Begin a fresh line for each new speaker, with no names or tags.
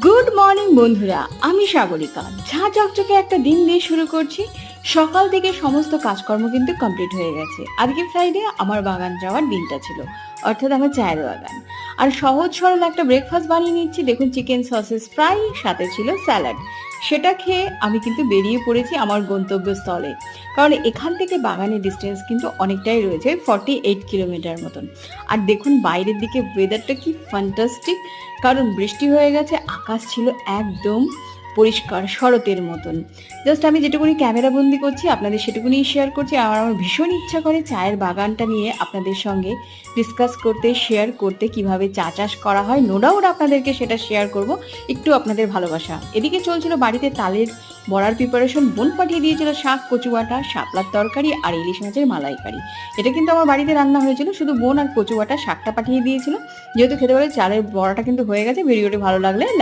Good morning বন্ধুরা, আমি সাগরিকা। ঝাঁঝকচকে একটা দিন দিয়ে শুরু করছি। সকাল থেকে সমস্ত কাজকর্ম কিন্তু কমপ্লিট হয়ে গেছে। আজকে ফ্রাইডে, আমার বাগান যাওয়ার দিনটা ছিল, অর্থাৎ আমার চায়ের বাগান। আর সহজ সরল একটা ব্রেকফাস্ট বানিয়ে নিচ্ছি। দেখুন, চিকেন সসেস ফ্রাই, সাথে ছিল স্যালাড। সেটা খেয়ে আমি কিন্তু বেরিয়ে পড়েছি আমার গন্তব্যস্থলে। কারণ এখান থেকে বাগানের ডিস্টেন্স কিন্তু অনেকটাই রয়েছে, 48 কিলোমিটার মতন। আর দেখুন বাইরের দিকে ওয়েদারটা কি ফ্যান্টাস্টিক। কারণ বৃষ্টি হয়ে গেছে, আকাশ ছিল একদম পরিষ্কার শরতের মতন। জাস্ট আমি যেটুকুনি ক্যামেরা বন্দি করছি আপনাদের সেটুকুনি শেয়ার করছি। আর আমার ভীষণ ইচ্ছা করে চায়ের বাগানটা নিয়ে আপনাদের সঙ্গে ডিসকাস করতে, শেয়ার করতে, কিভাবে চা চাষ করা হয়। নো ডাউট আপনাদেরকে সেটা শেয়ার করব, একটু আপনাদের ভালোবাসা। এদিকে চলছিল বাড়িতে তালের বড়ার প্রিপারেশন। বোন পাঠিয়ে দিয়েছিল শাক, কচু বাটা, শাপলার তরকারি আর ইলিশ মাছের মালাইকারি। এটা কিন্তু আমার বাড়িতে রান্না হয়েছিল, শুধু বোন আর কচু বাটা শাকটা পাঠিয়ে দিয়েছিল। যেহেতু খেতে পারে, চালের বড়াটা কিন্তু হয়ে গেছে। ভিডিওটি ভালো লাগলে